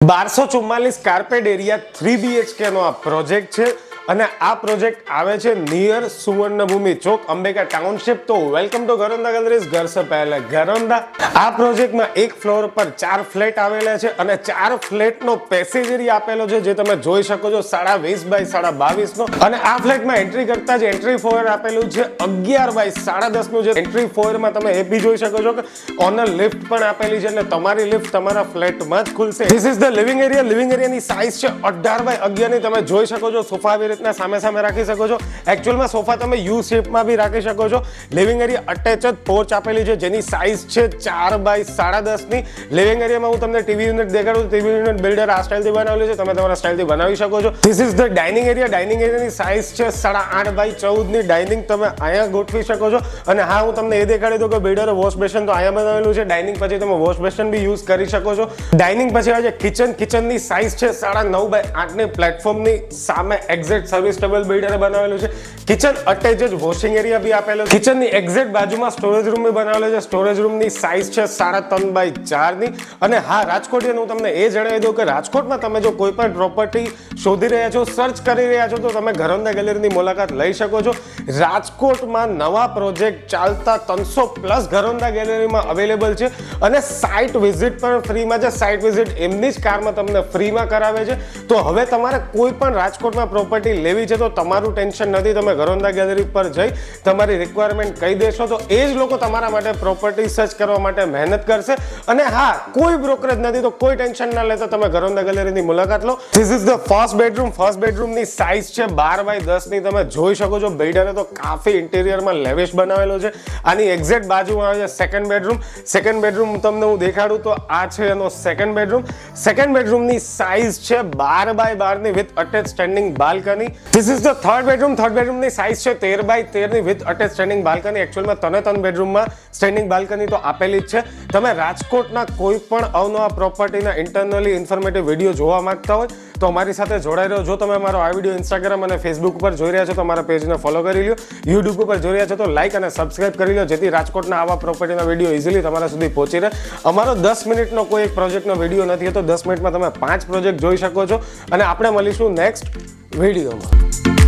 1244 carpet area 3 BHK નો આ project છે અને આ પ્રોજેક્ટ આવે છે નિયર સુવર્ણભૂમિ ચોક અંબેકા ટાઉનશિપ. તો વેલકમ ટુ ઘરોંદા ગેલેરીઝ. ઘર સે પહેલે ઘરોંદા. આ પ્રોજેક્ટમાં એક ફ્લોર પર 4 ફ્લેટ આવેલા છે અને 4 ફ્લેટનો પેસેજ એરિયા આપેલો છે જે તમે જોઈ શકો છો 20.5 બાય 22.5 નો. અને આ ફ્લેટમાં એન્ટ્રી કરતા જ એન્ટ્રી ફોયર આપેલું છે 11 બાય 10.5 નું. જે એન્ટ્રી ફોયરમાં તમે એ બી જોઈ શકો છો કે ઓનર લિફ્ટ પણ આપેલી છે અને તમારી લિફ્ટ તમારા ફ્લેટમાં જ ખુલશે. This is the living area. Living એરિયાની સાઇઝ છે 18 બાય 11 ની. તમે જોઈ શકો છો સોફા આવી રીતના સામે રાખી શકો છો. એકચ્યુઅલમાં સોફા તમે યુ શેપમાં બી રાખી શકો છો. લિવિંગ એરિયા અટેચ જ પોર્ચ આપેલી છે જેની સાઇઝ છે 4 બાય 10.5 ની. લિવિંગ એરિયામાં હું તમને ટીવી યુનિટ દેખાડું. ટીવી યુનિટ બિલ્ડર આ સ્ટાઇલથી બનાવેલું છે, તમે તમારા સ્ટાઇલથી બનાવી શકો છો. This is the dining area. Dining એરિયાની સાઇઝ છે 8.5 બાય 14 ની. ડાઇનિંગ તમે અહીંયા ગોઠવી શકો છો. અને હા, હું તમને એ દેખાડી દઉં કે બિલ્ડરે વોશ બેસન તો અહીંયા બનાવેલું છે. ડાઇનિંગ પછી તમે વોશ બેસન બી યુઝ કરી શકો છો. ડાઇનિંગ પછી આવે છે કિચન. કિચનની સાઇઝ છે 9.5 બાય 8 ની. પ્લેટફોર્મની સામે એક્ઝેક્ટ સર્વિસ ટેબલ બિલ્ડરે બનાવેલું છે. કિચન અટેચ જ વોશિંગ એરિયા બી આપેલો છે. કિચનની એક્ઝેક્ટ બાજુમાં સ્ટોરેજ રૂમ બી બનાવેલો છે. સ્ટોરેજ રૂમની સાઇઝ છે 3.5 બાય 4 ની. અને હા, રાજકોટિયન હું તમને એ જણાવી દઉં કે રાજકોટમાં તમે જો કોઈ પણ પ્રોપર્ટી શોધી રહ્યા છો, સર્ચ કરી રહ્યા છો, તો તમે ઘરોંદા ગેલેરીની મુલાકાત લઈ શકો છો. રાજકોટમાં નવા પ્રોજેક્ટ ચાલતા 300+ ઘરોંદા ગેલેરીમાં અવેલેબલ છે અને સાઇટ વિઝિટ પણ ફ્રીમાં છે. સાઇટ વિઝિટ એમની જ કારમાં તમને ફ્રીમાં કરાવે છે. તો હવે તમારે કોઈ પણ રાજકોટમાં પ્રોપર્ટી લેવી છે તો તમારું ટેન્શન નથી. તમે ઘરોંદા ગેલેરી પર જઈ તમારી રિક્વાયરમેન્ટ કહી દેશો તો એ જ લોકો તમારા માટે પ્રોપર્ટી સર્ચ કરવા માટે મહેનત કરશે. અને હા, કોઈ બ્રોકરેજ નથી તો કોઈ ટેન્શન ના લેતા તમે ઘરોંદા ગેલેરીની મુલાકાત લો. This is the first bedroom. First બેડરૂમની સાઇઝ છે 12 બાય 10 ની. તમે જોઈ શકો છો બિલ્ડરે તો કાફી ઇન્ટિરિયરમાં લેવિશ બનાવેલો છે. આની એક્ઝેક્ટ બાજુમાં આવે છે સેકન્ડ બેડરૂમ. સેકન્ડ બેડરૂમ તમને હું દેખાડું તો આ છે એનો સેકન્ડ બેડરૂમ. સેકન્ડ બેડરૂમની સાઇઝ છે 12 બાય 12 ની with attach standing balcony. This is the third bedroom. Third બેડરૂમની સાઇઝ છે 13 બાય 13 ની વિથ અટેચ સ્ટેન્ડિંગ બાલ્કની. એકચ્યુઅલમાં ત્રણ બેડરૂમમાં સ્ટેન્ડિંગ બાલ્કની તો આપેલી જ છે. તમે રાજકોટના કોઈ પણ અવનવા પ્રોપર્ટીના ઇન્ટરનલી ઇન્ફોર્મેટિવ વિડીયો જોવા માંગતા હોય તો અમારી સાથે જોડાઈ રહ્યો. જો તમે અમારો આ વિડીયો ઇન્સ્ટાગ્રામ અને ફેસબુક ઉપર જોઈ રહ્યા છો તો અમારા પેજને ફોલો કરી લો. યુટ્યુબ ઉપર જોઈ રહ્યા છો તો લાઇક અને સબસ્ક્રાઇબ કરી લો, જેથી રાજકોટના આવા પ્રોપર્ટીના વિડીયો ઇઝીલી તમારા સુધી પહોંચી રહે. અમારો 10 મિનિટનો કોઈ એક પ્રોજેક્ટનો વિડીયો નથી, તો 10 મિનિટમાં તમે 5 પ્રોજેક્ટ જોઈ શકો છો. અને આપણે મળીશું નેક્સ્ટ વિડીયોમાં.